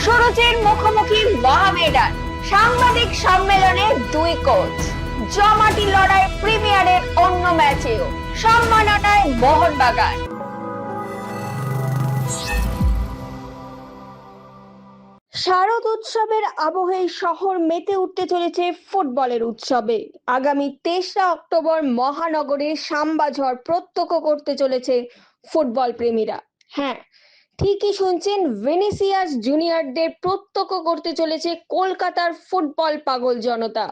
সুরুচির মুখোমুখি মহামেডান, সাংবাদিক সম্মেলনে দুই কোচ, জমাটি লড়াই প্রিমিয়ারের অন্য ম্যাচেও, সম্মাননায় মোহনবাগান। শারদ উৎসবের আবহে শহর মেতে উঠতে চলেছে ফুটবলের উৎসবে। আগামী 23 অক্টোবর মহানগরে সাম্বা ঝড় প্রত্যক্ষ করতে চলেছে ফুটবল প্রেমীরা। হ্যাঁ, ঠিকই শুনছেন, ভিনিসিয়াস জুনিয়রদের প্রত্যক্ষ করতে চলেছে কলকাতার ফুটবল পাগল জনতা।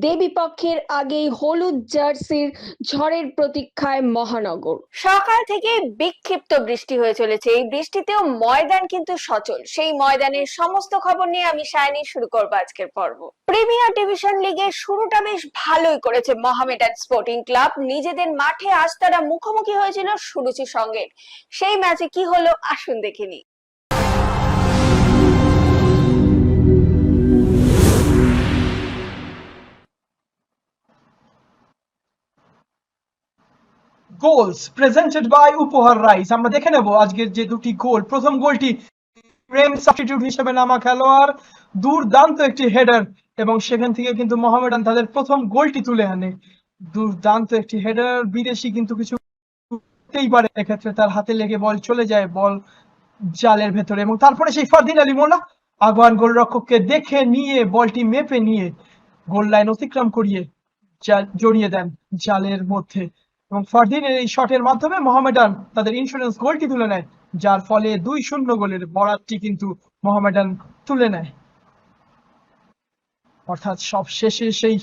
দেবীপক্ষের আগেই হলুদ জার্সির ঝড়ের প্রতীক্ষায় মহানগর। সকাল থেকে বিক্ষিপ্ত বৃষ্টি হয়ে চলেছে। এই বৃষ্টিতেও ময়দান কিন্তু সচল। সেই ময়দানের সমস্ত খবর নিয়ে আমি সায়নী শুরু করবো আজকের পর্ব। প্রিমিয়ার ডিভিশন লিগের শুরুটা বেশ ভালোই করেছে মহামেডান স্পোর্টিং ক্লাব। নিজেদের মাঠে আজ তারা মুখোমুখি হয়েছিল সুরুচি সঙ্গে। সেই ম্যাচে কি হলো আসুন দেখে নিই। গোলস প্রেজেন্টেড বাই উপহার রাইস। আমরা দেখে নেব আজকের যে দুটি গোল। প্রথম গোলটি প্রেম সাবস্টিটিউট হিসেবে নামা খেলোয়াড়, দুর্দান্ত একটি হেডার, এবং সেখান থেকে কিন্তু মোহামেডান তাদের প্রথম গোলটি তুলে আনে। দুর্দান্ত একটি হেডার, বিদেশি কিন্তু কিছু করতেই পারে, এক্ষেত্রে তার হাতে লেগে বল চলে যায়, বল জালের ভেতরে, এবং তারপরে সেই ফারদিন আলী মোল্লা আগুয়ান গোলরক্ষককে দেখে নিয়ে বলটি মেপে নিয়ে গোল লাইন অতিক্রম করিয়ে জড়িয়ে দেন জালের মধ্যে, এবং ফারদিনের এই শটের মাধ্যমে মোহামেডান তাদের ইন্স্যুরেন্স গোলটি তুলে নেয়, যার ফলে 2-0 গোলের বরাতটি কিন্তু মোহামেডান তুলে নেয়। অর্থাৎ সব শেষে সেই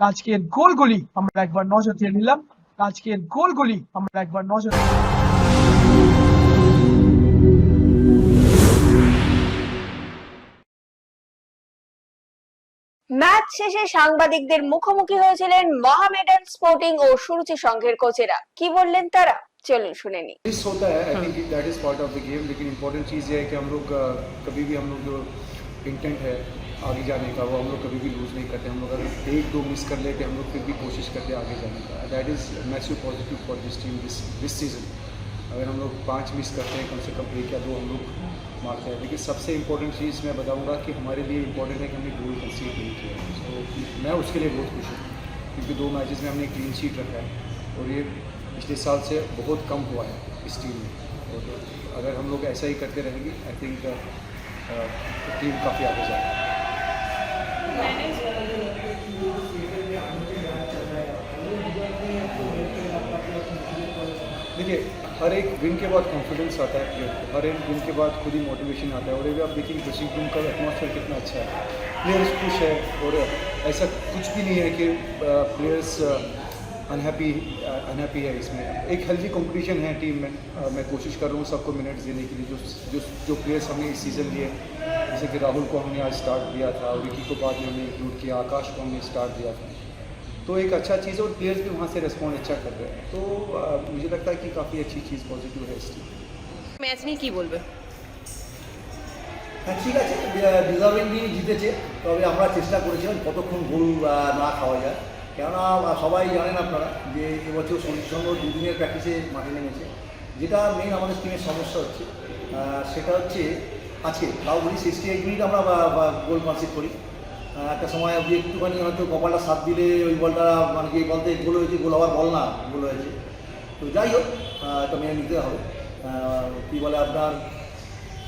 আজকের গোলগুলি আমরা একবার নজর দিয়ে নিলাম। আজকের গোলগুলি আমরা একবার নজর ম্যাচ শেষে সাংবাদিকদের মুখোমুখি হয়েছিলেন মহামেডান স্পোর্টিং ও সুরুচি সংঘের কোচেরা। কি বললেন তারা, চলুন শুনে নি। होता है, I think that is part of the game, लेकिन इंपॉर्टेंट चीज़ ये है कि हम लोग कभी भी हम लोग जो इंटेंट है आगे जाने का वो हम लोग कभी भी लूज नहीं करते। हम लोग अगर एक दो मिस कर लेते हम लोग फिर भी कोशिश करते आगे जाने का। That is massive positive for this team this season. अगर हम लोग 5 मिस करते हैं, कम से कम 1 या 2 हम लोग मारते हैं। लेकिन सबसे इंपॉर्टेंट चीज़ मैं बताऊंगा कि हमारे लिए इंपॉर्टेंट है कि हमने गोल कंसीड नहीं किया। सो मैं उसके लिए बहुत खुश हूँ, क्योंकि 2 मैचेस में हमने क्लीन शीट रखा है और ये पिछले साल से बहुत कम हुआ है इस टीम में। और अगर हम लोग ऐसा ही करते रहेंगे, आई थिंक टीम काफ़ी आगे जाएगी। देखिए, हर एक विन के बाद कॉन्फिडेंस आता है प्लेयर को, हर एक विन के बाद खुद ही मोटिवेशन आता है। और ये आप देखिए ड्रेसिंग रूम का एटमॉस्फेयर कितना अच्छा है, प्लेयर्स खुश है, और ऐसा कुछ भी नहीं है कि प्लेयर्स अनहैप्पी है। इसमें एक हेल्दी कंपटीशन है टीम में। मैं कोशिश कर रहा हूँ सबको मिनट्स देने के लिए, जो प्लेयर्स हमने इस सीज़न लिए, जैसे कि राहुल को हमने आज स्टार्ट दिया था, विकी को बाद में हमने इंक्लूड किया, आकाश को हमने स्टार्ट दिया था। तो एक अच्छा चीज़ है और प्लेयर्स भी वहाँ से रेस्पॉन्ड अच्छा कर रहे हैं। तो मुझे लगता है कि काफ़ी अच्छी चीज़ पॉजिटिव है इस टीम। ম্যাচ নিয়ে কি বলবে? হ্যাঁ, ঠিক আছে, ডিজার্ভিংলি জিতেছে। তবে আমরা চেষ্টা করেছিলাম কতক্ষণ গোল না খাওয়া যায়, কেননা সবাই জানেন আপনারা যে এবছর সঞ্জিত সংঘ 2 দিনের প্র্যাকটিসে মাঠে নেমেছে। যেটা মেন আমাদের টিমের সমস্যা হচ্ছে সেটা হচ্ছে আজকে তাও বলি 68 মিনিট আমরা গোল কনসিড করি। একটা সময় অবধি একটুখানি হয়তো কপালটা সাথ দিলে ওই বলটা মানে যে বলতে গোল হয়েছে, গোল হওয়ার বল না, গোল হয়েছে। তো যাই হোক, এটা মেনে নিতে হবে। কী বলে আপনার,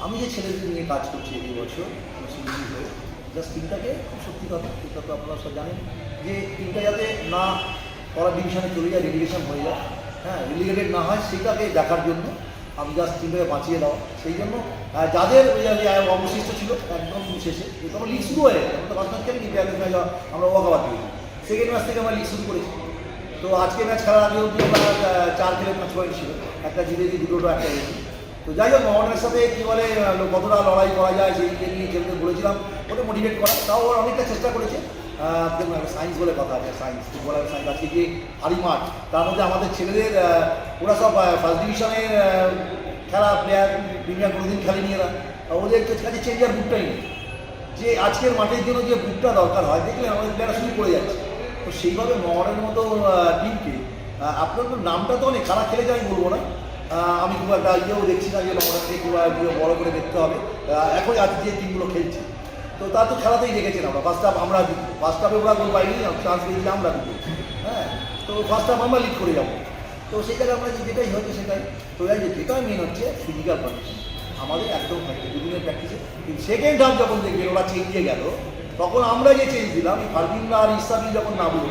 আমি যে ছেলেদের নিয়ে কাজ করছি এই বছর সিলেক্ট হয়ে, জাস্ট টিমটাকে খুব সত্যি কথা, এটা তো আপনারা সব জানেন যে টিমটা যাতে না পরের ডিভিশনে চলে যায়, রেলিগেশন হয়ে যায়, হ্যাঁ রেলিগেটেড না হয়, সেটাকে দেখার জন্য আমি জাস্ট টিমটাকে বাঁচিয়ে দেওয়া। সেই জন্য যাদের অবশিষ্ট ছিল একদম শেষে, যেহেতু আমার লিগ শুরু হয়ে আমরা তো বাঁচতে খেলি, কিন্তু একদম আমরা ওয়াকাবাদ দিয়েছি। সেকেন্ড ম্যাচ থেকে আমরা লিগ শুরু করেছি। তো আজকে ম্যাচ খেলার আগে অবধি আমরা 4 খেলে 5 পয়েন্ট ছিল, একটা জিতেছি, দুটো একটা জিতেছি। তো যাই হোক, মোহামেডানের সাথে কী বলে কতটা লড়াই করা যায় সেইকে নিয়ে খেলতে বলেছিলাম, ওটা মোটিভেট করা। তাও ওরা অনেকটা চেষ্টা করেছে। দেখুন, একটা সায়েন্স বলে কথা আছে, সায়েন্স ফুটবলের সায়েন্স। আজকে যে হারি মাঠ, তার মধ্যে আমাদের ছেলেদের ওরা সব ফার্স্ট ডিভিশনের খেলা প্লেয়ার, প্রিমিয়ার কোনোদিন খেলেনি এরা। ওদের কাছে চেঞ্জার বুটটাই নেই, যে আজকের মাঠের জন্য যে বুটটা দরকার হয়, দেখলে আমাদের প্লেয়াররা শুরু পড়ে যাচ্ছে। তো সেইভাবে মোহামেডানের মতো টিমকে, আপনার নামটা তো অনেক খারাপ খেলেছে আমি বলবো না, আমি খুব একটা ইয়েও দেখছি না যে লঙ্কাটাকে খুব বড় করে দেখতে হবে। এখন আজ যে টিমগুলো খেলছে তো তার তো খেলাতেই দেখেছেন আমরা ফার্স্ট হাফ আমরা ফার্স্ট হাফে ওরা গোল পাইনি, চান্স পেয়েছি আমরা দিতে, হ্যাঁ। তো ফার্স্ট হাফ আমরা লিড করে যাবো, তো সেই জায়গায় আমরা যেটাই হচ্ছে সেটাই। তো যেটাই মেন হচ্ছে ফিজিক্যাল কন্ডিশন আমাদের একদম থাকে দুদিনের প্র্যাকটিসে। কিন্তু সেকেন্ড হাফ যখন দেখবেন ওরা চেঞ্জে গেল, তখন আমরা যে চেঞ্জ দিলাম ফারদিন আর ইসাবি যখন না বলল,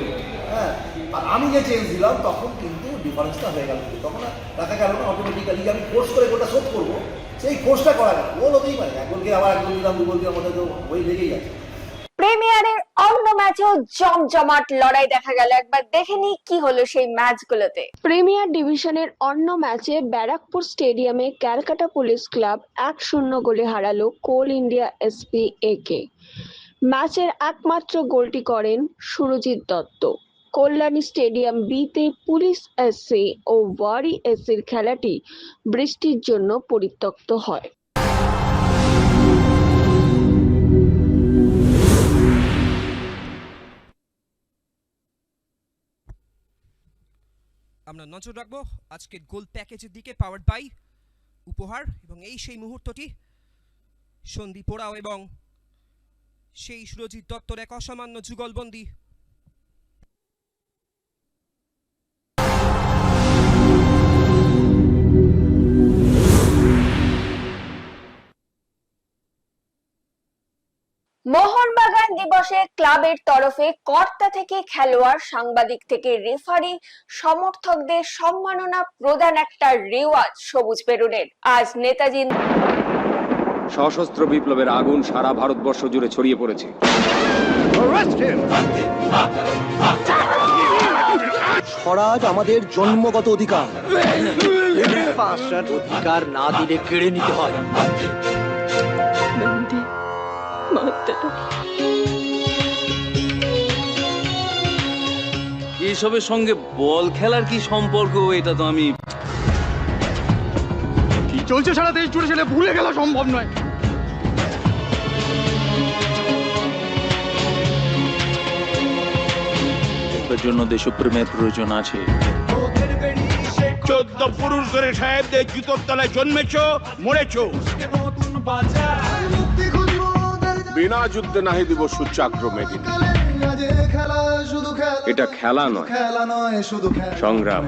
হ্যাঁ, আর আমি যে চেঞ্জ দিলাম তখন কিন্তু ডিফারেন্সটা হয়ে গেল। তখন দেখা গেল না অটোমেটিক্যালি যে আমি ফোর্স করে গোলটা শোধ করবো, সেই ফোর্সটা করা গেল। গোল হতেই পারে, এক গোলকে আবার এক গোল দিলাম, দু গোল দিলাম, মধ্যে তো ওই লেগেই আছে। প্রিমিয়ারের অন্য ম্যাচেও জমজমাট লড়াই দেখা গেল। একবার দেখে নি কি হলো সেই ম্যাচগুলোতে। প্রিমিয়ার ডিভিশনের অন্য ম্যাচে ব্যারাকপুর স্টেডিয়ামে ক্যালকাটা পুলিশ ক্লাব 1-0 গোলে হারালো কোল ইন্ডিয়া এসপি কে। ম্যাচের একমাত্র গোলটি করেন সুরজিৎ দত্ত। কল্যাণী স্টেডিয়াম বিতে পুলিশ এসসি ও ওয়ারি এসসির খেলাটি বৃষ্টির জন্য পরিত্যক্ত হয়। আমরা নজর রাখবো আজকের গোল প্যাকেজের দিকে, পাওয়ার্ড বাই উপহার। এবং এই সেই মুহূর্তটি, সন্দীপ ওরাও এবং সেই সুরজিৎ দত্তর এক অসামান্য যুগলবন্দি। মোহনবাগান দিবসে ক্লাবের তরফে কর্তা থেকে খেলোয়াড়, সাংবাদিক থেকে রেফারি, সমর্থকদের সম্মাননা প্রদান একটা রেওয়াজ সবুজ বেরুনের। আজ নেতাজি সশস্ত্র বিপ্লবের আগুন সারা ভারতবর্ষ জুড়ে ছড়িয়ে পড়েছে। স্বরাজ আমাদের জন্মগত অধিকার, অধিকার না দিলে কেড়ে নিতে হয়। এসবের সঙ্গে বল খেলার কি সম্পর্ক, এটা তো আমি কি চলছে সারা দেশ জুড়ে সেটা ভুলে গেলা সম্ভব নয়। এর জন্য দেশপ্রেমের প্রয়োজন আছে। 14 পুরুষ ধরে সাহেবদের জুতোর তলায় জন্মেছো, মরেছো। বিনা যুদ্ধে নাহি দিব সূচাগ্র মেদিনী। এটা খেলা নয়, সংগ্রাম।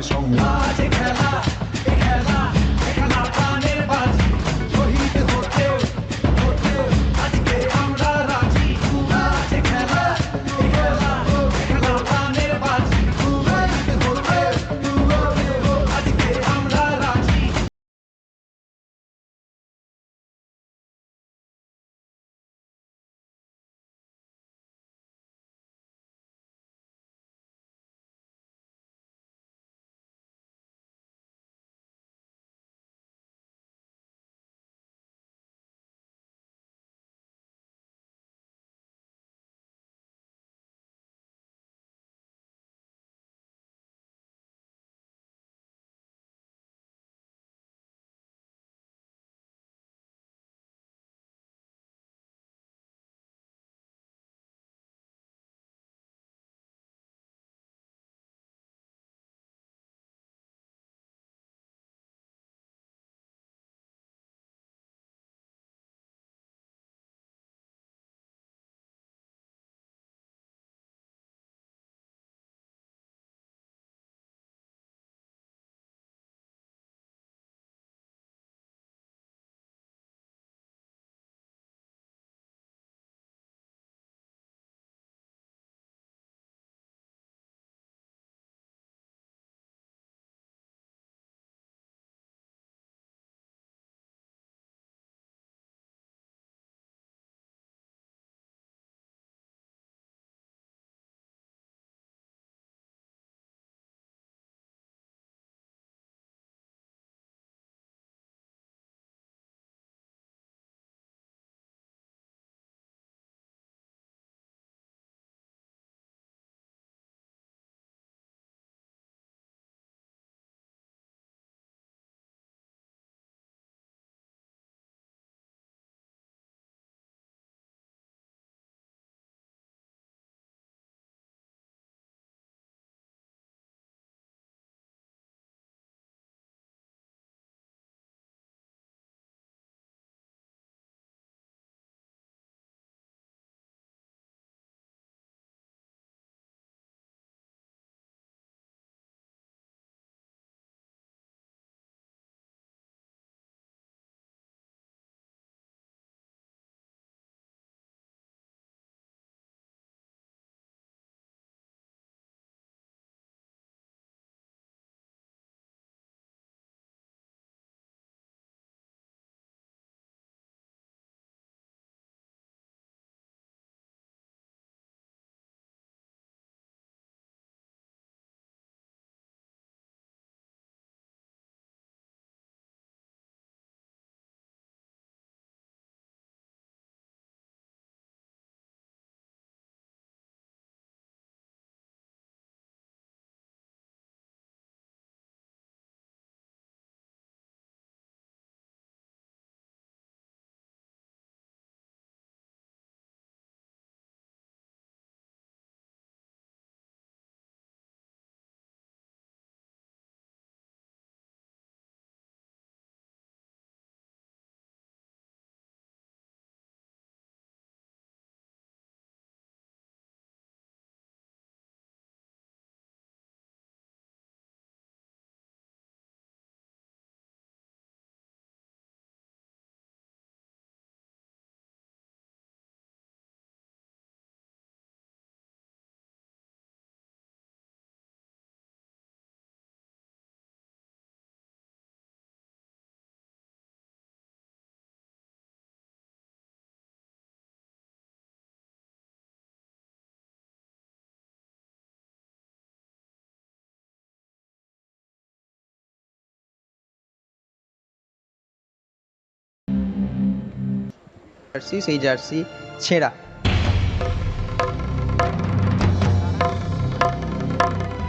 জার্সি, সেই জার্সি ছেঁড়া।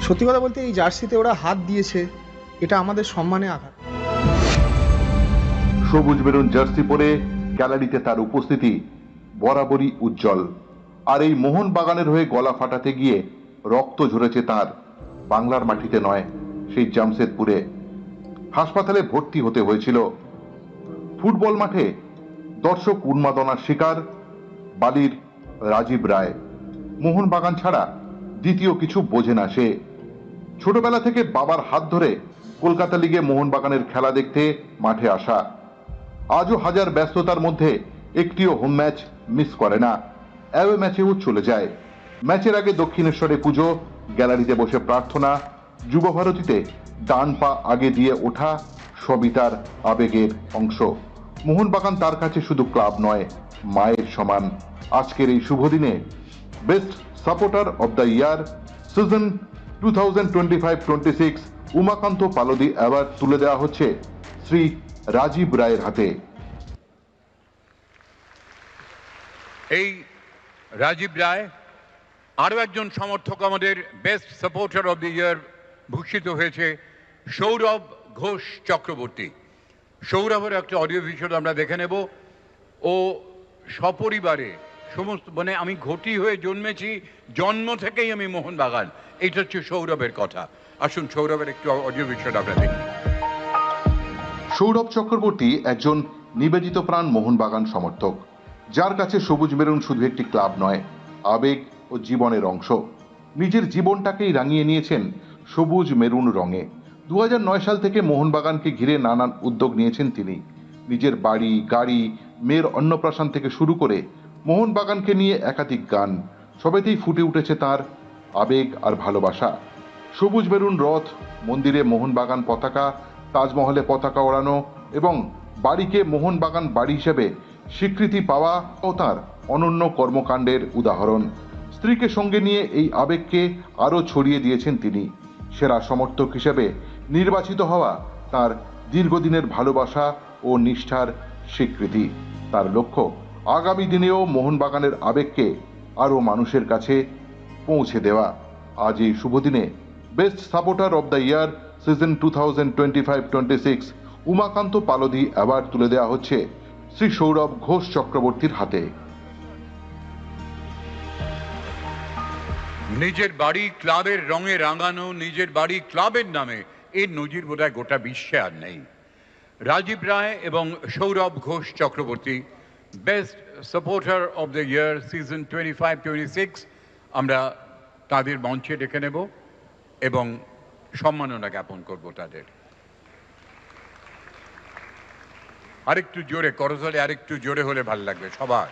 সত্যি কথা বলতে এই জার্সিতে ওরা হাত দিয়েছে, এটা আমাদের সম্মানে আঘাত। সবুজ মেরুন জার্সি পরে গ্যালারিতে তার উপস্থিতি বরাবরই উজ্জ্বল। আর এই মোহনবাগানের হয়ে গলা ফাটাতে গিয়ে রক্ত ঝরেছে তার বাংলার মাটিতে নয়, সেই জামশেদপুরে। হাসপাতালে ভর্তি হতে হয়েছিল। ফুটবল মাঠে দর্শক উন্মাদনার শিকার বালির রাজীব রায়। মোহনবাগান ছাড়া দ্বিতীয় কিছু বোঝে না সে। ছোটবেলা থেকে বাবার হাত ধরে কলকাতা লিগে মোহনবাগানের খেলা দেখতে মাঠে আসা। আজও হাজার ব্যস্ততার মধ্যে একটিও হোম ম্যাচ মিস করে না। অ্যাওয়ে ম্যাচেও চলে যায়। ম্যাচের আগে দক্ষিণেশ্বরে পুজো, গ্যালারিতে বসে প্রার্থনা, যুবভারতীতে ডান পা আগে দিয়ে ওঠা, সবই তার আবেগের অংশ। মোহনবাগান তার কাছে শুধু ক্লাব নয়, মায়ের সমান। আজকের এই শুভ দিনে best supporter of the year season 2025-26 Umakanta Paldi award তুলে দেওয়া হচ্ছে শ্রী রাজীব রায়ের হাতে। এই রাজীব রায় আরো একজন সমর্থক আমাদের বেস্ট সাপোর্টার অব দ্য ইয়ার ভূষিত হয়েছে সৌরভ ঘোষ চক্রবর্তী। সৌরভের একটা অডিও ভিডিও আমরা দেখে নেব। ও সপরিবারে সমস্ত মানে আমি ঘটি হয়ে জন্মেছি, জন্ম থেকেই আমি মোহনবাগান, এইটা হচ্ছে সৌরভের কথা। আসুন সৌরভের একটু অডিও ভিডিও আমরা দেখি। সৌরভ চক্রবর্তী একজন নিবেদিত প্রাণ মোহনবাগান সমর্থক, যার কাছে সবুজ মেরুন শুধু একটি ক্লাব নয়, আবেগ ও জীবনের অংশ। নিজের জীবনটাকেই রাঙিয়ে নিয়েছেন সবুজ মেরুন রঙে। 2009 সাল থেকে মোহনবাগানকে ঘিরে নানান উদ্যোগ নিয়েছেন তিনি। নিজের বাড়ি, গাড়ি, মেয়ের অন্নপ্রাশন থেকে শুরু করে মোহনবাগানকে নিয়ে একাধিক গান, সবেতেই ফুটে উঠেছে তার আবেগ আর ভালোবাসা। সবুজ মেরুন রথ, মন্দিরে মোহনবাগান পতাকা, তাজমহলে পতাকা ওড়ানো এবং বাড়িকে মোহনবাগান বাড়ি হিসেবে স্বীকৃতি পাওয়া ও তার অনন্য কর্মকাণ্ডের উদাহরণ। স্ত্রীকে সঙ্গে নিয়ে এই আবেগকে আরও ছড়িয়ে দিয়েছেন তিনি। সেরা সমর্থক হিসেবে নির্বাচিত হওয়া তার দীর্ঘদিনের ভালোবাসা ও নিষ্ঠার স্বীকৃতি। তার লক্ষ্য আগামী দিনেও মোহনবাগানের আবেগকে আরও মানুষের কাছে পৌঁছে দেওয়া। আজ এই শুভ দিনে best supporter of the year season 2025-26 Umakanta Paldi award তুলে দেওয়া হচ্ছে শ্রী সৌরভ ঘোষ চক্রবর্তীর হাতে। নিজের বাড়ি ক্লাবের রঙে রাঙানো, নিজের বাড়ি ক্লাবের নামে, এর নজির বোধহয় গোটা বিশ্বে আর নেই। রাজীব রায় এবং Sourav Ghosh Chakraborty best supporter of the year season 25-26 আমরা তাদের মঞ্চে ডেকে নেব এবং সম্মাননা জ্ঞাপন করব তাদের। আরেকটু জোরে করতালি, আরেকটু জোরে হলে ভালো লাগবে সবার।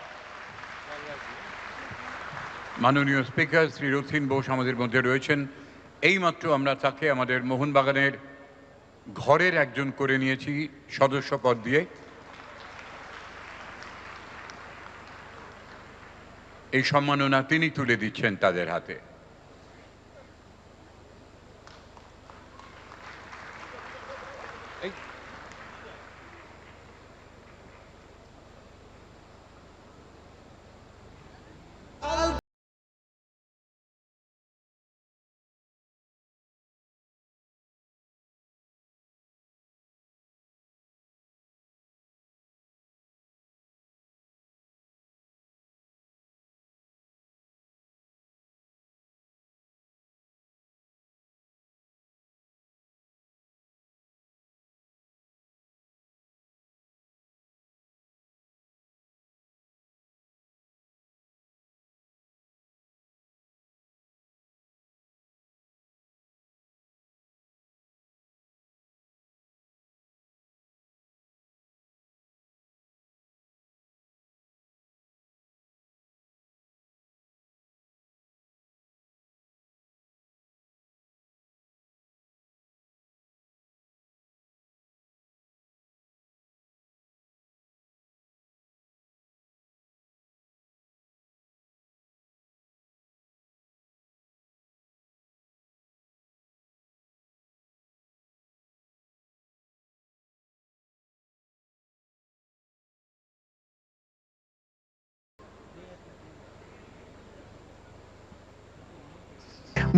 মাননীয় স্পিকার শ্রী রথীন বোস আমাদের মধ্যে রয়েছেন। এইমাত্র আমরা তাকে আমাদের মোহনবাগানের ঘরের একজন করে নিয়েছি সদস্য পদ দিয়ে। এই সম্মাননা তিনি তুলে দিচ্ছেন তাদের হাতে।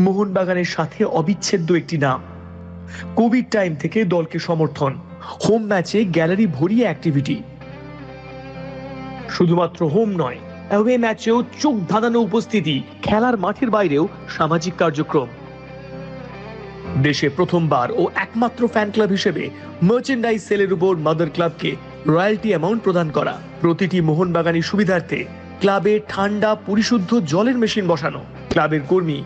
মোহনবাগানের সাথে অবিচ্ছেদ্য একটি নাম। কোভিড টাইম থেকে দলকে সমর্থন, হোম ম্যাচে গ্যালারি ভরিয়ে অ্যাক্টিভিটি। শুধুমাত্র হোম নয়, অ্যাওয়ে ম্যাচেও চোখ ধাঁধানো উপস্থিতি, খেলার মাঠের বাইরেও সামাজিক কার্যক্রম। দেশে প্রথমবার ও একমাত্র ফ্যান ক্লাব হিসেবে মার্চেন্ডাইজ সেলের উপর মাদার ক্লাবকে রয়্যালটি অ্যামাউন্ট প্রদান করা। প্রতিটি মোহনবাগানী সুবিধার্থে ক্লাবে ঠান্ডা পরিশুদ্ধ জলের মেশিন বসানো। ক্লাবের কর্মী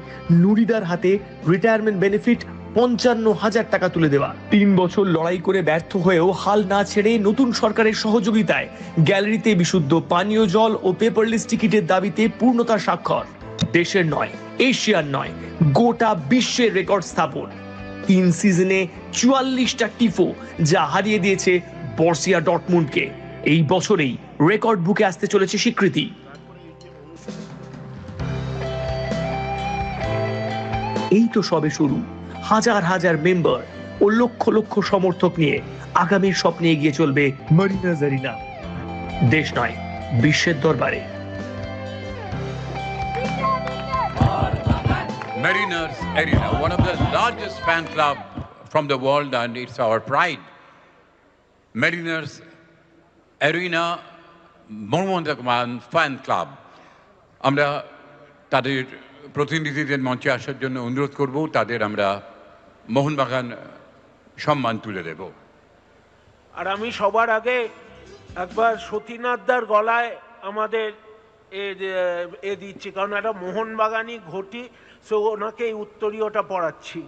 নুরিদার হাতে রিটায়ারমেন্ট বেনিফিট 55,000 টাকা তুলে দেওয়া। 3 বছর লড়াই করে ব্যর্থ হয়েও হাল না ছেড়ে নতুন সরকারের সহযোগিতায় গ্যালারিতে বিশুদ্ধ পানীয় জল ও পেপারলেস টিকিটের দাবিতে পূর্ণতার স্বাক্ষর। দেশের নয়, এশিয়ার নয়, গোটা বিশ্বের রেকর্ড স্থাপন। 3 সিজনে 44টা টিফো, যা হারিয়ে দিয়েছে বর্সিয়া ডর্টমুন্ডকে। এই বছরেই রেকর্ড বুকে আসতে চলেছে স্বীকৃতি। এই তো সবে শুরু। হাজার হাজার মেম্বার ও লক্ষ লক্ষ সমর্থক নিয়ে আগামীর স্বপ্নে এগিয়ে চলবে মারিনার্স অ্যারিনা। দেশ নয়, বিশ্বের দরবারে। Mariners Arena, one of the largest fan club from the world, and it's our pride. Mariners Arena Mohun Bagan fan club. আমরা তাদের প্রতিনিধিদের মঞ্চে আসার জন্য অনুরোধ করব, তাদের আমরা মোহনবাগান সম্মান তুলে দেব। আর আমি সবার আগে একবার সতীনাথদার গলায় আমাদের এ দিচ্ছি, কারণ একটা মোহনবাগানই ঘটি, সো ওনাকে এই উত্তরীয়টা পড়াচ্ছি।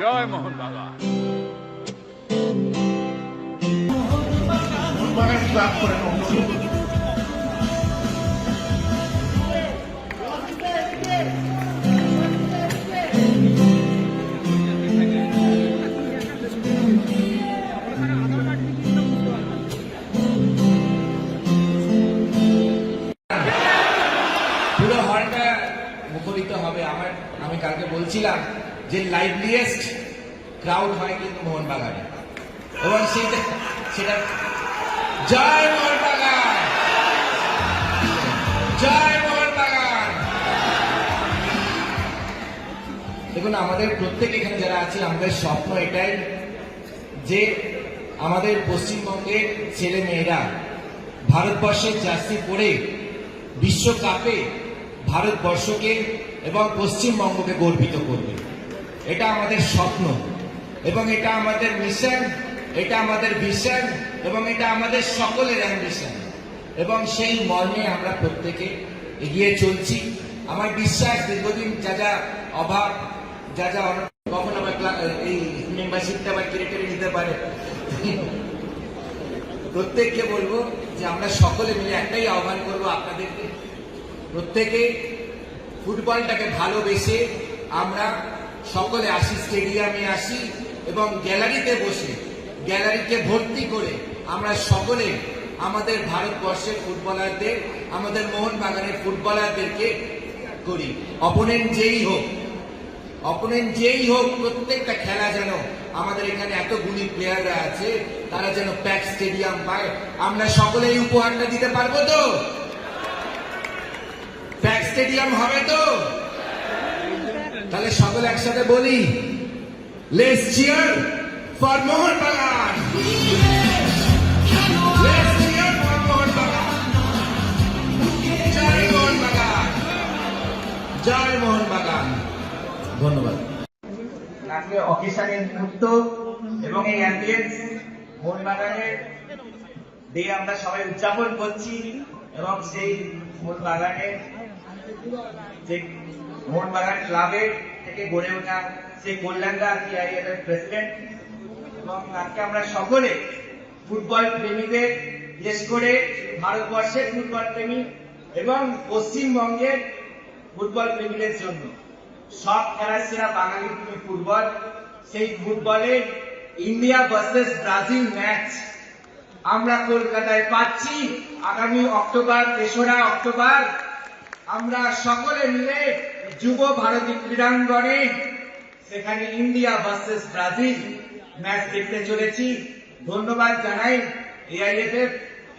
জয় মোহনবাগান। পুরো হলটা মুখরিত হবে। আমি কালকে বলছিলাম যে লাইভলিয়েস্ট ক্রাউড হয় কিন্তু মোহনবাগানে, এবং সেটা জয় মোহনবাগান, জয় মোহনবাগান। দেখুন, আমাদের প্রত্যেক এখানে যারা আছে, আমাদের স্বপ্ন এটাই যে আমাদের পশ্চিমবঙ্গের ছেলে মেয়েরা ভারতবর্ষের জার্সি পরে বিশ্বকাপে ভারতবর্ষকে এবং পশ্চিমবঙ্গকে গর্বিত করবে। এটা আমাদের স্বপ্ন এবং এটা আমাদের মিশন এটা আমাদের ভিশন এবং এটা আমাদের সকলের অ্যাম্বিশন, এবং সেই মর্মে আমরা প্রত্যেকে এগিয়ে চলছি। আমার বিশ্বাস দীর্ঘদিন যা যা অভাব, যা যা কখন আবার এই মেম্বারশিপটা আবার কেড়ে কেড়ে নিতে পারে, প্রত্যেককে বলবো যে আমরা সকলে মিলে একটাই আহ্বান করবো আপনাদেরকে, প্রত্যেকে ফুটবলটাকে ভালোবেসে আমরা সকলে আসি, স্টেডিয়ামে আসি এবং গ্যালারিতে বসে, গ্যালারিকে ভর্তি করে আমরা সকলে আমাদের ভারতবর্ষের ফুটবলারদের, আমাদের মোহনবাগানের ফুটবলারদেরকে করি। অপোনেন্ট যেই হোক প্রত্যেকটা খেলা যেন আমাদের এখানে এত গুণী প্লেয়াররা আছে, তারা যেন প্যাক স্টেডিয়াম পায়। আমরা সকলে এই উপহারটা দিতে পারবো তো? প্যাক স্টেডিয়াম হবে তো? তাহলে সকলে একসাথে বলি, let's cheer for Mohun Bagan, let's cheer for Mohun Bagan, জয় মোহনবাগান, জয় মোহনবাগান। ধন্যবাদ। আজকে অকেশনের মুহূর্ত এবং এই অ্যাম্বিয়েন্স মোহনবাগানের দিয়ে আমরা সবাই উদযাপন করছি, এবং সেই মোহনবাগানের যে মোহনবাগান ক্লাবের থেকে গড়ে ওঠা সেই কল্যাণদা সিআইএফ এর প্রেসিডেন্ট, এবং আজকে আমরা সকলে ফুটবল প্রেমীদের, বিশেষ করে ভারতবর্ষের ফুটবল প্রেমী এবং পশ্চিমবঙ্গের ফুটবল প্রেমীদের জন্য সব খেলার সেরা বাঙালি ফুটবল, সেই ফুটবলে ইন্ডিয়া ভার্সেস ব্রাজিল ম্যাচ আমরা কলকাতায় পাচ্ছি আগামী অক্টোবর, 3রা অক্টোবর। আমরা সকলে মিলে যুব ভারতী ক্রীড়াঙ্গনে সেখানে ইন্ডিয়া ভার্সেস ব্রাজিল ম্যাচ দেখতে চলেছি। ধন্যবাদ জানাই এআইএফএফ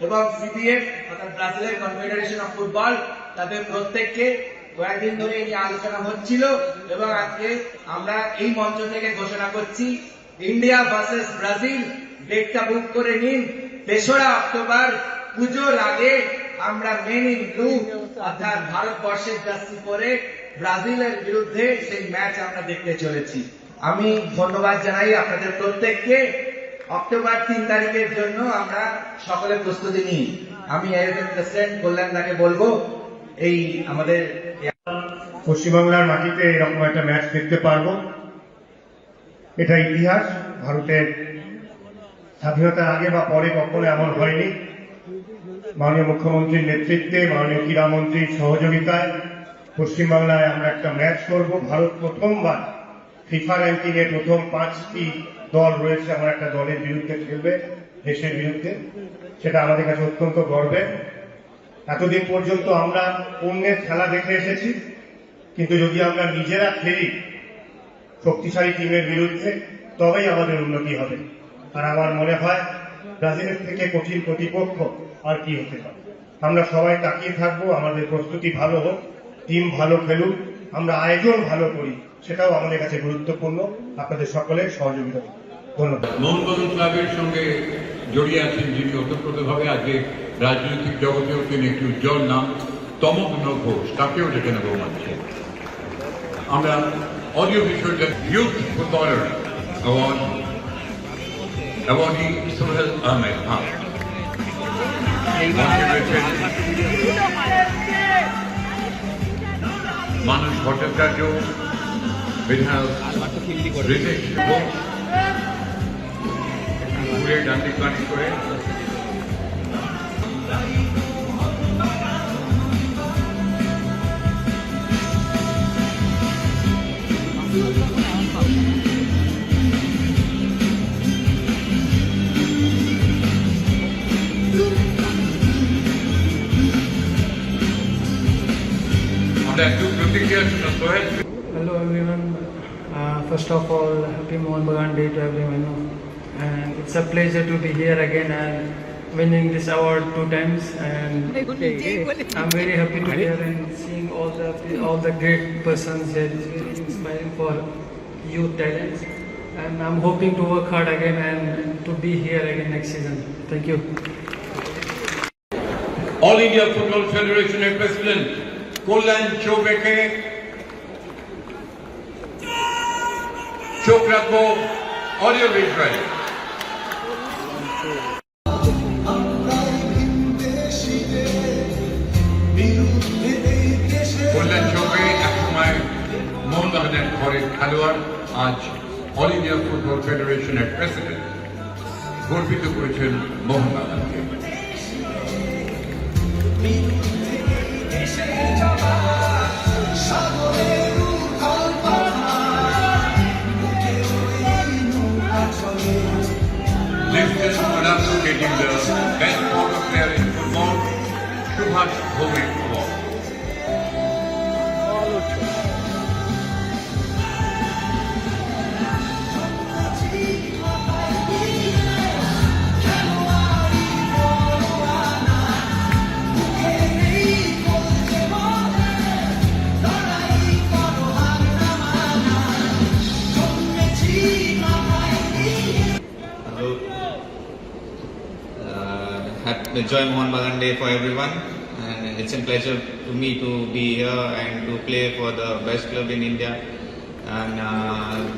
এবং সিবিএফ অর্থাৎ ব্রাজিলের কনফেডারেশন অফ ফুটবল, তাদের প্রত্যেককে। কয়েকদিন ধরে এই আলোচনা হচ্ছিল এবং আজকে আমরা এই মঞ্চ থেকে ঘোষণা করছি, ইন্ডিয়া ভার্সেস ব্রাজিল ডেটটা বুক করে নিন 3রা অক্টোবর। পুজোর আগে আমরা মেন ইন ব্লু অর্থাৎ ভারতবর্ষের জার্সি পরে ব্রাজিলের বিরুদ্ধে সেই ম্যাচ আমরা দেখতে চলেছি। আমি ধন্যবাদ জানাই আপনাদের প্রত্যেককে। অক্টোবর 3 তারিখের জন্য আমরা সকলে প্রস্তুতি নিই। আমি এআইএফএফ প্রেসিডেন্ট কল্যাণদাকে বলবো, এই আমাদের পশ্চিমবাংলার মাটিতে এরকম একটা ম্যাচ দেখতে পারবো, এটা ইতিহাস। ভারতের স্বাধীনতার আগে বা পরে কখনো এমন হয়নি। মাননীয় মুখ্যমন্ত্রীর নেতৃত্বে, মাননীয় ক্রীড়ামন্ত্রীর সহযোগিতায় পশ্চিমবাংলায় আমরা একটা ম্যাচ করব। ভারত প্রথমবার ফিফা র্যাঙ্কিং এ প্রথম 5টি দল রয়েছে, আমার একটা দলের বিরুদ্ধে খেলবে, দেশের বিরুদ্ধে। সেটা আমাদের কাছে অত্যন্ত গর্বের। এতদিন পর্যন্ত আমরা অন্যের খেলা দেখে এসেছি, কিন্তু যদি আমরা নিজেরা খেলি শক্তিশালী টিমের বিরুদ্ধে, তবেই আমাদের উন্নতি হবে। আর আমার মনে হয় ব্রাজিলের থেকে কঠিন প্রতিপক্ষ আর কি হতে পারে। আমরা সবাই তাকিয়ে থাকবো, আমাদের প্রস্তুতি ভালো হোক, টিম ভালো খেলুক, আমরা আয়োজন ভালো করি, সেটাও আমাদের কাছে গুরুত্বপূর্ণ। আপনাদের সকলের সহযোগিতা ধন্যবাদ। মোহনবাগান ক্লাবের সঙ্গে জড়িয়ে আছেন যিনি ওতপ্রোতভাবে, আজকে রাজনৈতিক জগতেও তিনি একটি উজ্জ্বল নাম, তমগ্ন ঘোষ, তাকেও ডেকে নেব মঞ্চে। আমরা audio visual youth footballer award awardee Sohel Ahmed Khan, Manush Bhattacharya, বিধায়ক রিতেশ ঘোষ, ঘুরে ডান্ডি কাটি করে Hello everyone. First of all, happy Mohanbagan Day to everyone. And it's a pleasure to be here again and winning this award 2 times. And I'm very happy to be here and seeing all the great persons here. It's very inspiring for youth talents. And I'm hoping to work hard again and to be here again next season. Thank you. All India Football Federation President কল্যাণ চৌবেকে চোখ রাখবো audio visual. কল্যাণ চৌবে একসময় মোহনবাগানের ঘরের খেলোয়াড়, আজ all India football ফেডারেশনের president, গর্বিত করেছেন মোহনবাগানকে। Lifted Ronaldo getting the best forward player in football, Subhash Bhome Award. Joy Mohan Bagan Day for everyone, and it's a pleasure to me to be here and to play for the best club in India. And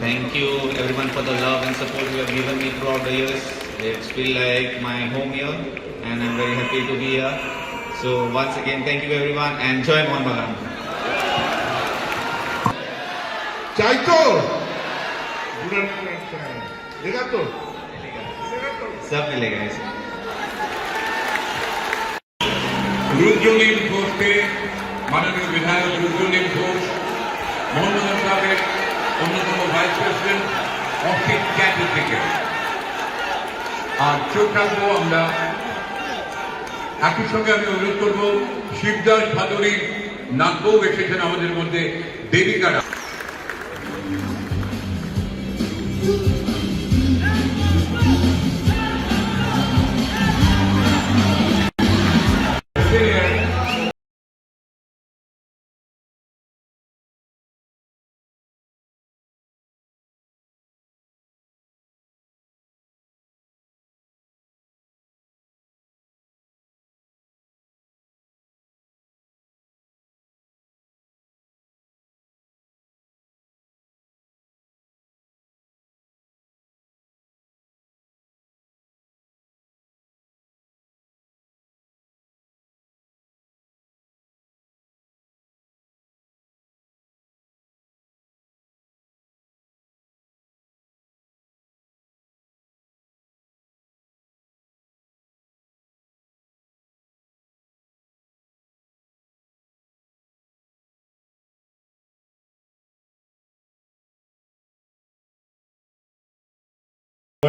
thank you everyone for the love and support you have given me throughout the years. It's feel like my home here, and I'm very happy to be here. So once again, thank you everyone, and Joy Mohan Bagan. চাইতো দেখা তো सब मिलेगा इसे। রুদ্রনীল ঘোষকে, মাননীয় বিধায়ক রুদ্রনীল ঘোষ, মোহনবাগান ক্লাবের অন্যতম ভাইস প্রেসিডেন্ট, অসিত জ্ঞাতি থেকে। আর চোখ রাখবো আমরা, একই সঙ্গে আমি অনুরোধ করবো শিবদাস ভাদুরী নাগবউ এসেছেন আমাদের মধ্যে, দেবিকারা।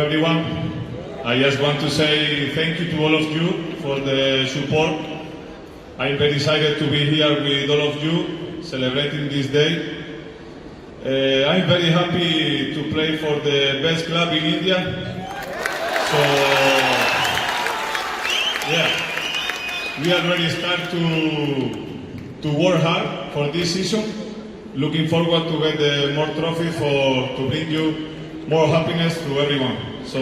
Everyone, I just want to say thank you to all of you for the support. I'm very excited to be here with all of you celebrating this day. I'm very happy to play for the best club in India. So, yeah, we already start to work hard for this season. Looking forward to get more trophies to bring you more happiness to everyone. So,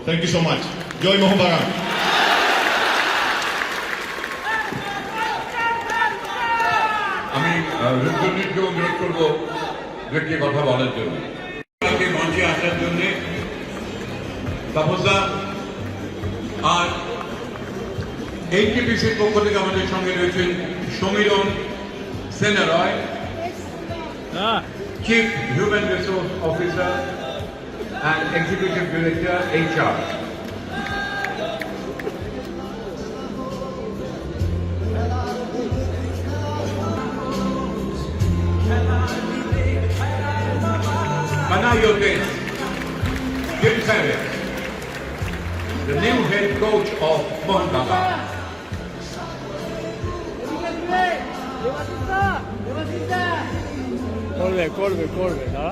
thank you so much. Joy Mohan Bagan. আমি রুদ্রনীলকে অনুরোধ করবো দুটি কথা বলার জন্য, মঞ্চে আসার জন্য। তাপসদা আর এইচটিপিসির পক্ষ থেকে আমাদের সঙ্গে রয়েছেন Samiran Senroy, chief human resource officer and Executive Director HR. Panayotis Jim Ferris, the new head coach of Mohanbagan. করবে না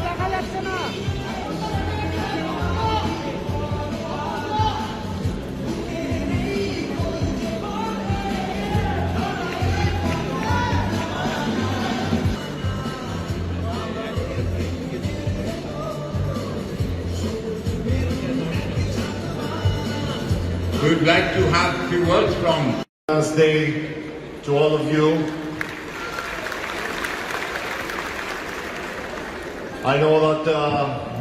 দেখা যাচ্ছে না। We would like to have a few words from Day to all of you. I know that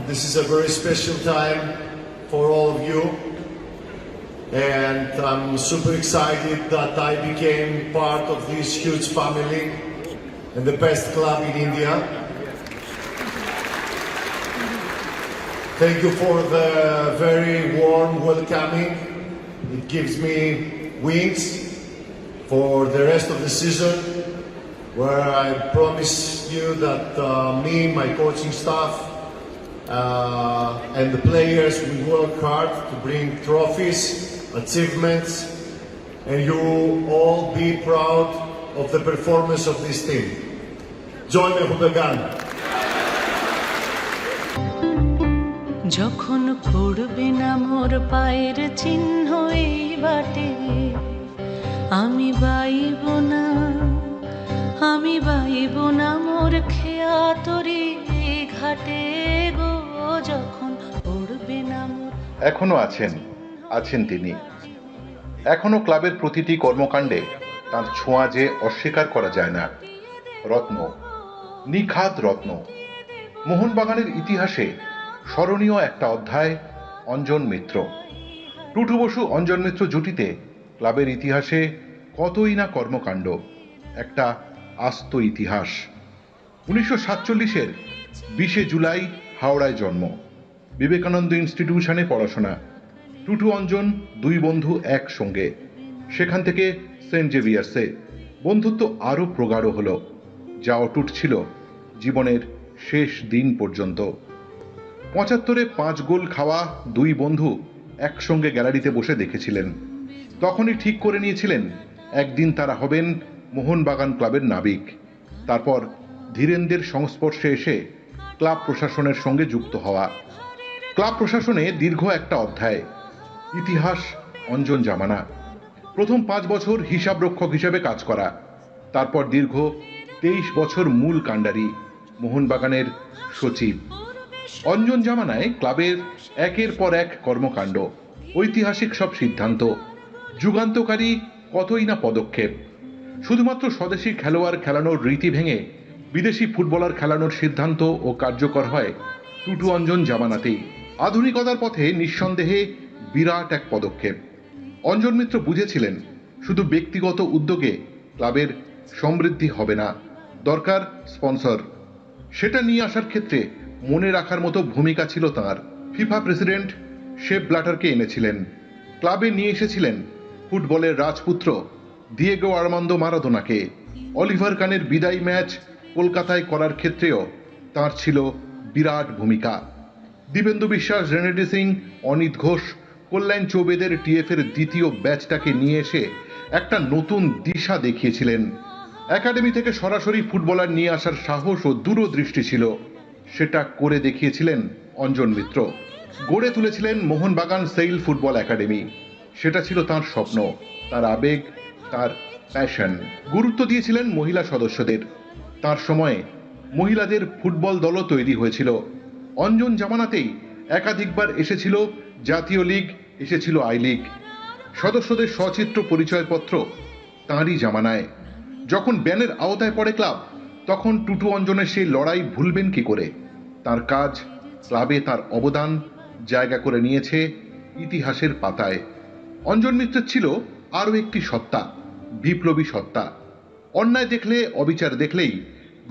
this is a very special time for all of you, and I'm super excited that I became part of this huge family and the best club in India. Thank you for the very warm welcoming. It gives me wings for the rest of the season, where I promise you that me, my coaching staff, and the players will work hard to bring trophies, achievements, and you all be proud of the performance of this team. Join me for the gun. যখন পড়বে না মোর পায়ের চিহ্ন এই বাটে, আমি বাইব না মোর খেয়া তরি ঘাটে গো, যখন পড়বে না মোর। এখনো আছেন তিনি। এখনো ক্লাবের প্রতিটি কর্মকাণ্ডে তার ছোঁয়া যে অস্বীকার করা যায় না। রত্ন, নিখাদ রত্ন। মোহনবাগানের ইতিহাসে স্মরণীয় একটা অধ্যায় অঞ্জন মিত্র। টুটু বসু অঞ্জন মিত্র জুটিতে ক্লাবের ইতিহাসে কতই না কর্মকাণ্ড, একটা আস্ত ইতিহাস। 1947-এর 20 জুলাই হাওড়ায় জন্ম, বিবেকানন্দ ইনস্টিটিউশনে পড়াশোনা। টুটু অঞ্জন দুই বন্ধু একসঙ্গে, সেখান থেকে সেন্ট জেভিয়ার্সে বন্ধুত্ব আরও প্রগাঢ় হলো, যা অটুট ছিল জীবনের শেষ দিন পর্যন্ত। 75-এ 5 গোল খাওয়া দুই বন্ধু একসঙ্গে গ্যালারিতে বসে দেখেছিলেন। তখনই ঠিক করে নিয়েছিলেন একদিন তারা হবেন মোহনবাগান ক্লাবের নাবিক। তারপর ধীরেন্দ্রের সংস্পর্শে এসে ক্লাব প্রশাসনের সঙ্গে যুক্ত হওয়া। ক্লাব প্রশাসনে দীর্ঘ একটা অধ্যায়, ইতিহাস অঞ্জন জামানা। প্রথম 5 বছর হিসাবরক্ষক হিসেবে কাজ করা, তারপর দীর্ঘ 23 বছর মূল কাণ্ডারি, মোহনবাগানের সচিব। অঞ্জন জামানায় ক্লাবের একের পর এক কর্মকাণ্ড, ঐতিহাসিক সব সিদ্ধান্ত, যুগান্তকারী কতই না পদক্ষেপ। শুধুমাত্র স্বদেশি খেলোয়াড় খেলানোর রীতি ভেঙে বিদেশি ফুটবলার খেলানোর সিদ্ধান্ত ও কার্যকর হয় টুটু অঞ্জন জামানাতেই। আধুনিকতার পথে নিঃসন্দেহে বিরাট এক পদক্ষেপ। অঞ্জন মিত্র বুঝেছিলেন শুধু ব্যক্তিগত উদ্যোগে ক্লাবের সমৃদ্ধি হবে না, দরকার স্পন্সর। সেটা নিয়ে আসার ক্ষেত্রে মনে রাখার মতো ভূমিকা ছিল তাঁর। ফিফা প্রেসিডেন্ট শেপ ব্ল্যাটারকে এনেছিলেন, ক্লাবে নিয়ে এসেছিলেন ফুটবলের রাজপুত্র দিয়েগো আর্মান্দো মারাদোনাকে। অলিভার কানের বিদায়ী ম্যাচ কলকাতায় করার ক্ষেত্রেও তাঁর ছিল বিরাট ভূমিকা। দিবেন্দু বিশ্বাস, রেনেডি সিং, অনিত ঘোষ, কল্যাণ চৌবেদের টিএফের দ্বিতীয় ব্যাচটাকে নিয়ে এসে একটা নতুন দিশা দেখিয়েছিলেন। একাডেমি থেকে সরাসরি ফুটবলার নিয়ে আসার সাহস ও দূরদৃষ্টি ছিল, সেটা করে দেখিয়েছিলেন অঞ্জন মিত্র। গড়ে তুলেছিলেন মোহনবাগান সেইল ফুটবল একাডেমি। সেটা ছিল তার স্বপ্ন, তার আবেগ, তার প্যাশন। গুরুত্ব দিয়েছিলেন মহিলা সদস্যদের। তার সময়ে মহিলাদের ফুটবল দলও তৈরি হয়েছিল। অঞ্জন জামানাতেই একাধিকবার এসেছিল জাতীয় লীগ, এসেছিল আই লীগ। সদস্যদের সচিত্র পরিচয়পত্র তাঁরই জামানায়। যখন ব্যানের আওতায় পড়ে ক্লাব, তখন টুটু অঞ্জনের সেই লড়াই ভুলবেন কি করে? তার কাজ, ক্লাবে তার অবদান জায়গা করে নিয়েছে ইতিহাসের পাতায়। অঞ্জন মিত্রের ছিল আরও একটি সত্তা, বিপ্লবী সত্তা। অন্যায় দেখলে, অবিচার দেখলেই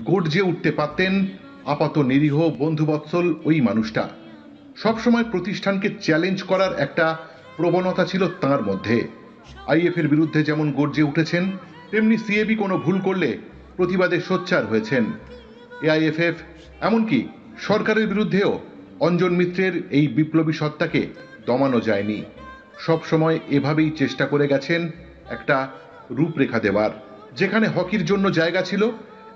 গর্জে উঠতে পারতেন আপাত নিরীহ বন্ধুবৎসল ওই মানুষটা। সবসময় প্রতিষ্ঠানকে চ্যালেঞ্জ করার একটা প্রবণতা ছিল তাঁর মধ্যে। আইএফের বিরুদ্ধে যেমন গর্জে উঠেছেন, তেমনি সিএবি কোনো ভুল করলে প্রতিবাদে সোচ্চার হয়েছেন। এআইএফএফ, এমনকি সরকারের বিরুদ্ধেও অঞ্জন মিত্রের এই বিপ্লবী সত্তাকে দমানো যায়নি। সবসময় এভাবেই চেষ্টা করে গেছেন একটা রূপরেখা দেওয়ার। যেখানে হকির জন্য জায়গা ছিল,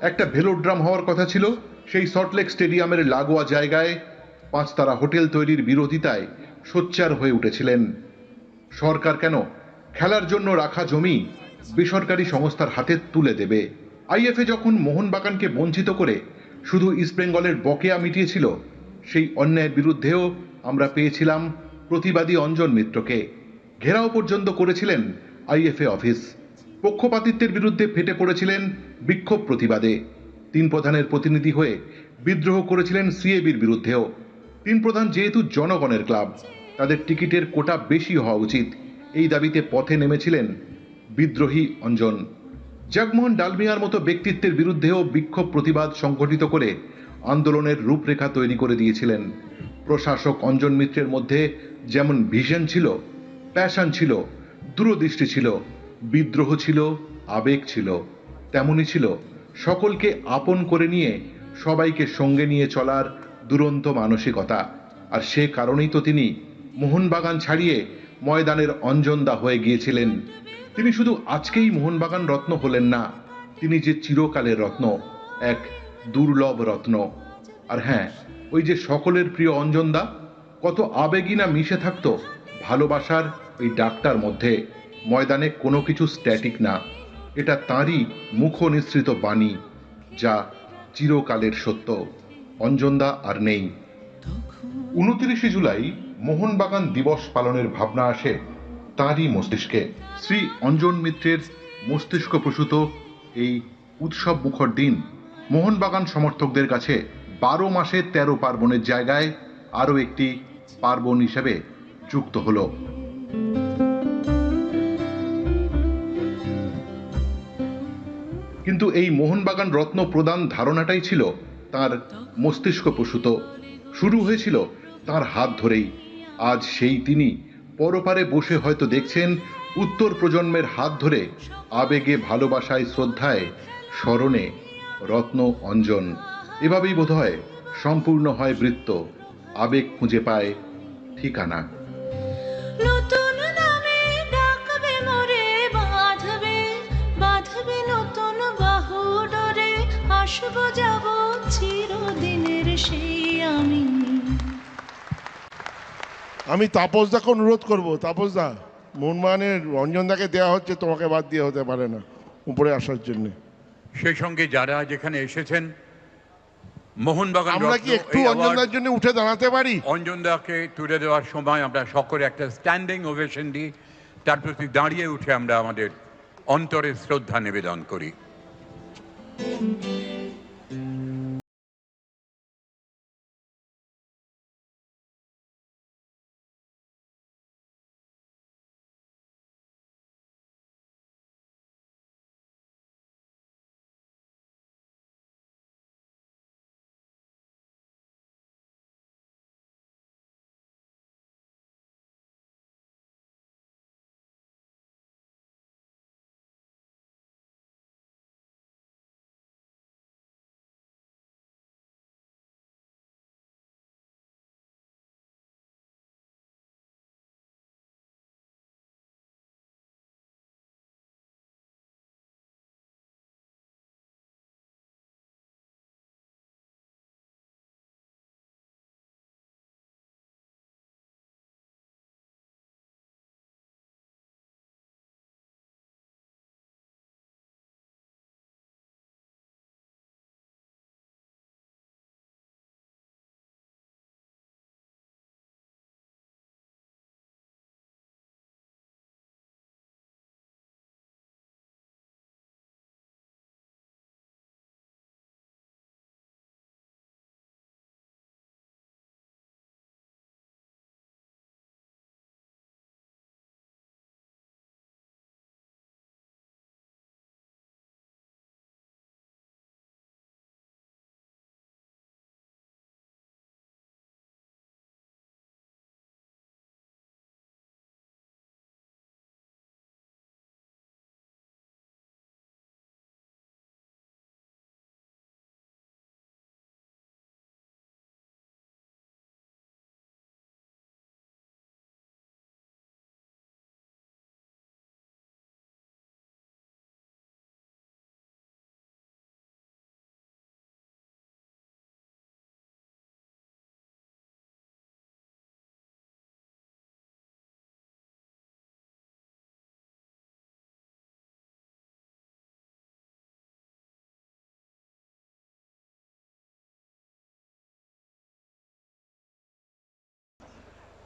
একটা ভেলোড্রাম হওয়ার কথা ছিল, সেই সল্টলেক স্টেডিয়ামের লাগোয়া জায়গায় 5 তারা হোটেল তৈরির বিরোধিতায় সোচ্চার হয়ে উঠেছিলেন। সরকার কেন খেলার জন্য রাখা জমি বেসরকারি সংস্থার হাতে তুলে দেবে? আইএফএ যখন মোহনবাগানকে বঞ্চিত করে শুধু ইস্টবেঙ্গলের বকেয়া মিটিয়েছিল, সেই অন্যায়ের বিরুদ্ধেও আমরা পেয়েছিলাম প্রতিবাদী অঞ্জন মিত্রকে। ঘেরাও পর্যন্ত করেছিলেন আইএফএ অফিস। পক্ষপাতিত্বের বিরুদ্ধে ফেটে পড়েছিলেন বিক্ষোভ প্রতিবাদে। তিন প্রধানের প্রতিনিধি হয়ে বিদ্রোহ করেছিলেন সিএবির বিরুদ্ধেও। তিন প্রধান যেহেতু জনগণের ক্লাব, তাদের টিকিটের কোটা বেশি হওয়া উচিত, এই দাবিতে পথে নেমেছিলেন বিদ্রোহী অঞ্জন। জগমোহন ডালমিয়ার মতো ব্যক্তিত্বের বিরুদ্ধেও বিক্ষোভ প্রতিবাদ সংগঠিত করে আন্দোলনের রূপরেখা তৈরি করে দিয়েছিলেন। প্রশাসক অঞ্জন মিত্রের মধ্যে যেমন ভিশন ছিল, প্যাশন ছিল, দূরদৃষ্টি ছিল, বিদ্রোহ ছিল, আবেগ ছিল, তেমনই ছিল সকলকে আপন করে নিয়ে সবাইকে সঙ্গে নিয়ে চলার দুরন্ত মানসিকতা। আর সে কারণেই তো তিনি মোহনবাগান ছাড়িয়ে ময়দানের অঞ্জনদা হয়ে গিয়েছিলেন। তিনি শুধু আজকেই মোহনবাগান রত্ন হলেন না, তিনি যে চিরকালের রত্ন, এক দুর্লভ রত্ন। আর হ্যাঁ, ওই যে সকলের প্রিয় অঞ্জনদা, কত আবেগই না মিশে থাকতো ভালোবাসার ওই ডাকটার মধ্যে। ময়দানে কোনো কিছু স্ট্যাটিক না, এটা তাঁরই মুখ নিঃসৃত বাণী, যা চিরকালের সত্য। অঞ্জনদা আর নেই। 29শে জুলাই মোহনবাগান দিবস পালনের ভাবনা আসে তাঁরই মস্তিষ্কে। শ্রী অঞ্জন মিত্রের মস্তিষ্ক প্রসূত এই উৎসব মুখর দিন মোহনবাগান সমর্থকদের কাছে 12 মাসে 13 পার্বণের জায়গায় আরও একটি পার্বণ হিসেবে যুক্ত হলো। কিন্তু এই মোহনবাগান রত্ন প্রদান ধারণাটাই ছিল তার মস্তিষ্ক প্রসূত। শুরু হয়েছিল তার হাত ধরেই। আজ সেই তিনি পরপারে বসে হয়তো দেখছেন উত্তর প্রজন্মের হাত ধরে আবেগে, ভালোবাসায়, শ্রদ্ধায়, স্মরণে রত্ন অঞ্জন। এভাবেই বোধহয় সম্পূর্ণ হয় বৃত্ত, আবেগ খুঁজে পায় ঠিকানা। নতুন নামে ডাকবে মোরে, বাঁধবে বাঁধবে নতুন বাহু ডোরে, আসবো যাব চিরদিনের সেই আমি। আমি তাপসদাকে অনুরোধ করব, তাপসদা, মোহনবাগানের রঞ্জনদাকে দেওয়া হচ্ছে, তোমাকে বাদ দিয়ে হতে পারে না উপরে আসার জন্য। সেই সঙ্গে যারা যেখানে এসেছেন, মোহনবাগান আমরা কি একটু অঞ্জনদার জন্য উঠে দাঁড়াতে পারি? অঞ্জনদাকে তুলে দেওয়ার সময় আমরা সকলে একটা স্ট্যান্ডিং ওভেশন দিই, তার প্রতি দাঁড়িয়ে উঠে আমরা আমাদের অন্তরের শ্রদ্ধা নিবেদন করি।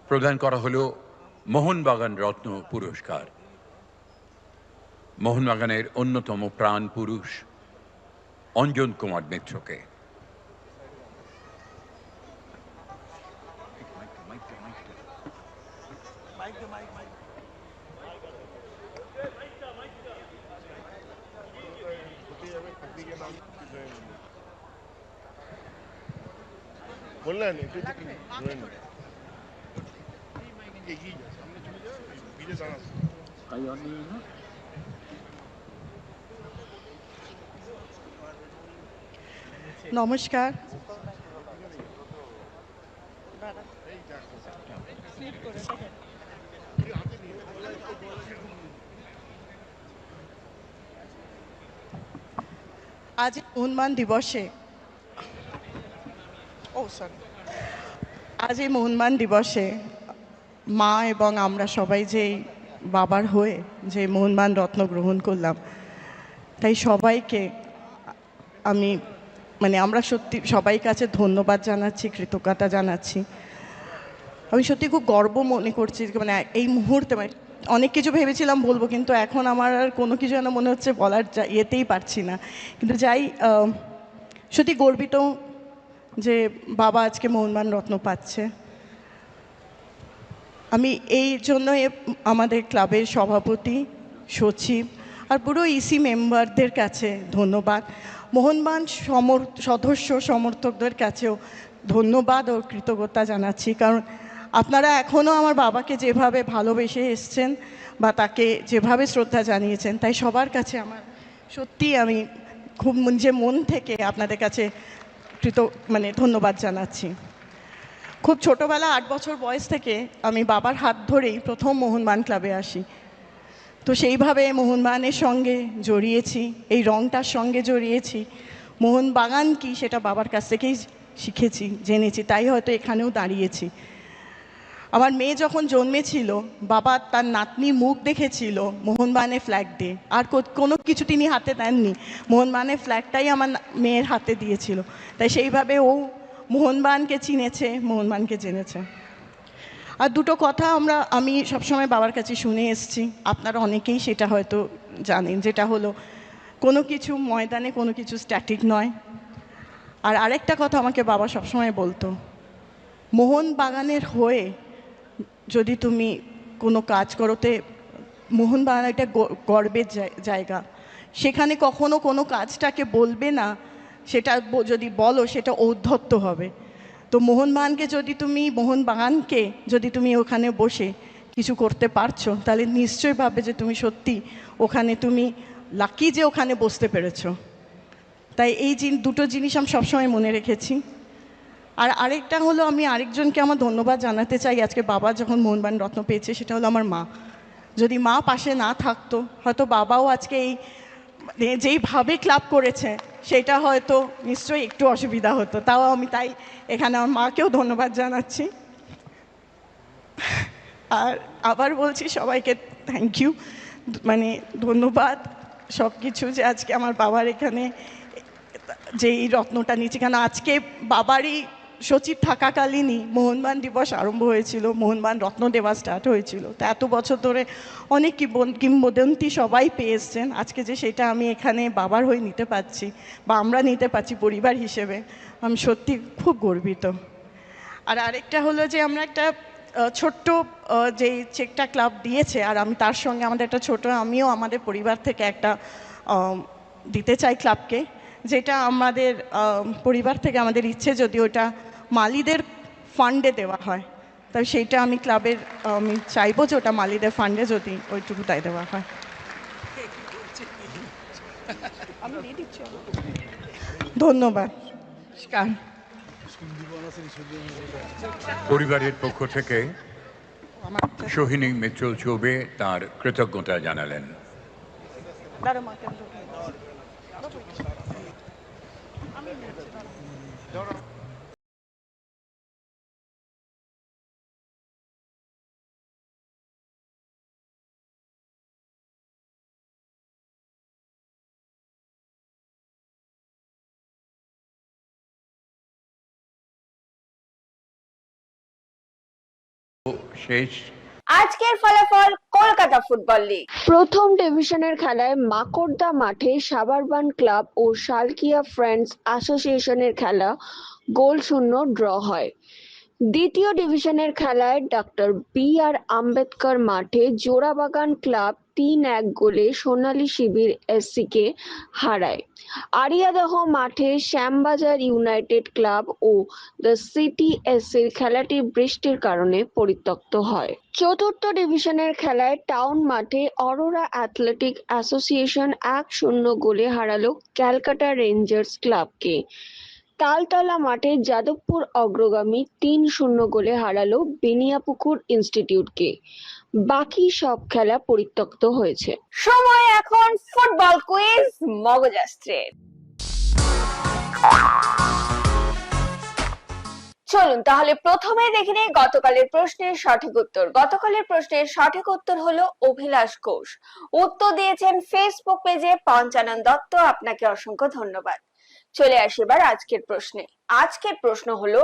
প্রদান করা হলো মোহনবাগান রত্ন পুরস্কার। মোহনবাগানের অন্যতম প্রাণ পুরুষ অঞ্জন কুমার মিত্রকে। বললেন একটু ধরে নিন। এগিয়ে যাচ্ছে, সামনে চলে যাও, ভিড়ে দাঁড়াচ্ছে। নমস্কার। আজ মোহনবাগান দিবসে আজ এই মোহনবাগান দিবসে মা এবং আমরা সবাই যে বাবার হয়ে যে মোহনবাগান রত্ন গ্রহণ করলাম, তাই সবাইকে আমি আমরা সত্যি সবাই কাছে ধন্যবাদ জানাচ্ছি, কৃতজ্ঞতা জানাচ্ছি। আমি সত্যি খুব গর্ব মনে করছি এই মুহূর্তে অনেক কিছু ভেবেছিলাম বলবো, কিন্তু এখন আমার আর কোনো কিছু যেন মনে হচ্ছে বলার ইয়েতেই পারছি না। কিন্তু যাই সত্যি গর্বিত যে বাবা আজকে মোহনবাগান রত্ন পাচ্ছে। আমি এই জন্য আমাদের ক্লাবের সভাপতি, সচিব আর পুরো ইসি মেম্বারদের কাছে ধন্যবাদ, মোহনবাগান সদস্য সমর্থকদের কাছেও ধন্যবাদ ও কৃতজ্ঞতা জানাচ্ছি। কারণ আপনারা এখনও আমার বাবাকে যেভাবে ভালোবেসে এসছেন বা তাকে যেভাবে শ্রদ্ধা জানিয়েছেন, তাই সবার কাছে আমার সত্যি আমি খুব মন থেকে আপনাদের কাছে ধন্যবাদ জানাচ্ছি। খুব ছোটোবেলা 8 বছর বয়স থেকে আমি বাবার হাত ধরেই প্রথম মোহনবাগান ক্লাবে আসি। তো সেইভাবে মোহনবাগানের সঙ্গে জড়িয়েছি, এই রংটার সঙ্গে জড়িয়েছি। মোহনবাগান কি সেটা বাবার কাছ থেকেই শিখেছি, জেনেছি, তাই হয়তো এখানেও দাঁড়িয়েছি। আমার মেয়ে যখন জন্মেছিল, বাবা তার নাতনির মুখ দেখেছিল মোহনবাগানের ফ্ল্যাগ দিয়ে, আর কোনো কিছু তিনি হাতে দেননি, মোহনবাগানের ফ্ল্যাগটাই আমার মেয়ের হাতে দিয়েছিল। তাই সেইভাবে ও মোহনবাগানকে চিনেছে, মোহনবাগানকে জেনেছে। আর দুটো কথা আমি সবসময় বাবার কাছে শুনে এসেছি, আপনারা অনেকেই সেটা হয়তো জানেন, যেটা হলো কোনো কিছু ময়দানে কোনো কিছু স্ট্যাটিক নয়। আর আরেকটা কথা আমাকে বাবা সবসময় বলতো, মোহনবাগানের হয়ে যদি তুমি কোনো কাজ করোতে, মোহনবাগান একটা গর্বের জায়গা, সেখানে কখনো কোনো কাজটাকে বলবে না, সেটা যদি বলো সেটা ঔদ্ধত্য হবে। তো মোহনবাগানকে যদি তুমি ওখানে বসে কিছু করতে পারছো, তাহলে নিশ্চয়ই ভাববে যে তুমি সত্যি ওখানে তুমি লাকি যে ওখানে বসতে পেরেছো। তাই এই দুটো জিনিস আমি সবসময় মনে রেখেছি। আর আরেকটা হলো, আমি আরেকজনকে আমার ধন্যবাদ জানাতে চাই আজকে বাবা যখন মোহনবাগান রত্ন পেয়েছে, সেটা হলো আমার মা। যদি মা পাশে না থাকতো, হয়তো বাবাও আজকে এই যেইভাবে ক্লাব করেছে সেটা হয়তো নিশ্চয়ই একটু অসুবিধা হতো। তাও আমি তাই এখানে আমার মাকেও ধন্যবাদ জানাচ্ছি। আর আবার বলছি সবাইকে থ্যাংক ইউ, ধন্যবাদ সব কিছু, যে আজকে আমার বাবার এখানে যে এই রত্নটা নিয়েছি। কারণ আজকে বাবারই সচিব থাকাকালীনই মোহনবাগান দিবস আরম্ভ হয়েছিল, মোহনবাগান রত্ন দেওয়া স্টার্ট হয়েছিল। তা এত বছর ধরে অনেক কিংবদন্তি সবাই পেয়ে এসছেন, আজকে যে সেটা আমি এখানে বাবার হয়ে নিতে পারছি বা আমরা নিতে পারছি পরিবার হিসেবে, আমি সত্যি খুব গর্বিত। আর আরেকটা হলো যে আমরা একটা ছোট্ট যেই চেকটা ক্লাব দিয়েছে, আর আমি তার সঙ্গে আমাদের একটা আমিও আমাদের পরিবার থেকে একটা দিতে চাই ক্লাবকে, যেটা আমাদের পরিবার থেকে আমাদের ইচ্ছে যদি ওটা মালিদের ফান্ডে দেওয়া হয়, তাই সেইটা আমি ক্লাবের আমি চাইবো যে ওটা মালিদের ফান্ডে যদি ওইটুকু তাই দেওয়া হয়। ধন্যবাদ। পরিবারের পক্ষ থেকে সোহিনী মিত্র চৌবে তার কৃতজ্ঞতা জানালেন। শেষ আজকের ফলাফল কলকাতা ফুটবল লিগ। প্রথম ডিভিশনের খেলায় মাকড়দা মাঠে সাবারবান ক্লাব ও শালকিয়া ফ্রেন্ডস অ্যাসোসিয়েশনের খেলা গোল শূন্য ড্র হয়। দ্বিতীয় ডিভিশনের খেলায় ডক্টর বি.আর. আম্বেদকর মাঠে জোড়াবাগান ক্লাব ৩-১ গোলে সোনালী শিবির এসসিকে হারায়। আরিয়াদহ মাঠে শ্যামবাজার ইউনাইটেড ক্লাব ও দ্য সিটি এসসির খেলাটি বৃষ্টির কারণে পরিত্যক্ত হয়। চতুর্থ ডিভিশনের খেলায় টাউন মাঠে অরোরা অ্যাথলেটিক অ্যাসোসিয়েশন ১-০ গোলে হারালো ক্যালকাটা রেঞ্জার্স ক্লাবকে। তালতলা মাঠে যাদবপুর অগ্রগামী ৩-০ গোলে হারালো বেনিয়াপুকুর ইনস্টিটিউটকে। বাকি সব খেলা পরিত্যক্ত হয়েছে। সময় এখন ফুটবল কুইজ মগজাস্ত্রের। চলুন তাহলে প্রথমে দেখে নিই গতকালের প্রশ্নের সঠিক উত্তর। গতকালের প্রশ্নের সঠিক উত্তর হলো অভিলাষ ঘোষ। উত্তর দিয়েছেন ফেসবুক পেজে পঞ্চানন দত্ত, আপনাকে অসংখ্য ধন্যবাদ। চলে আসি এবার আজকের প্রশ্নে। আজকের প্রশ্ন হলো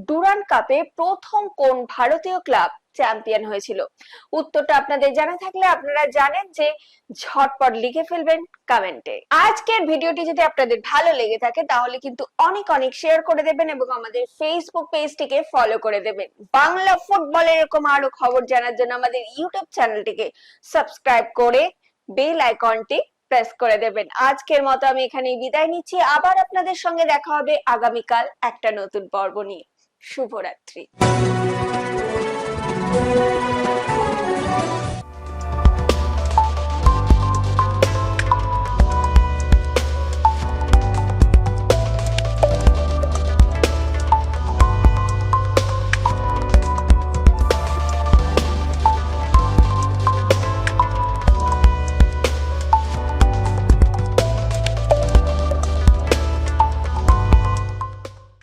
ডুরান্ড কাপে প্রথম কোন ভারতীয় ক্লাব চ্যাম্পিয়ন হয়েছিল? উত্তরটা আপনাদের জানা থাকলে আপনারা জানেন যে ঝটপট লিখে ফেলবেন কমেন্টে। আজকের ভিডিওটি যদি আপনাদের ভালো লেগে থাকে তাহলে কিন্তু অনেক অনেক শেয়ার করে দেবেন এবং আমাদের ফেসবুক পেজটিকে ফলো করে দেবেন। বাংলা ফুটবলের এরকম আরো খবর জানার জন্য আমাদের ইউটিউব চ্যানেলটিকে সাবস্ক্রাইব করে বেল আইকনটি প্রেস করে দেবেন। আজকের মতো আমি এখানেই বিদায় নিচ্ছি। আবার আপনাদের সঙ্গে দেখা হবে আগামীকাল একটা নতুন পর্ব নিয়ে। শুভরাত্রি।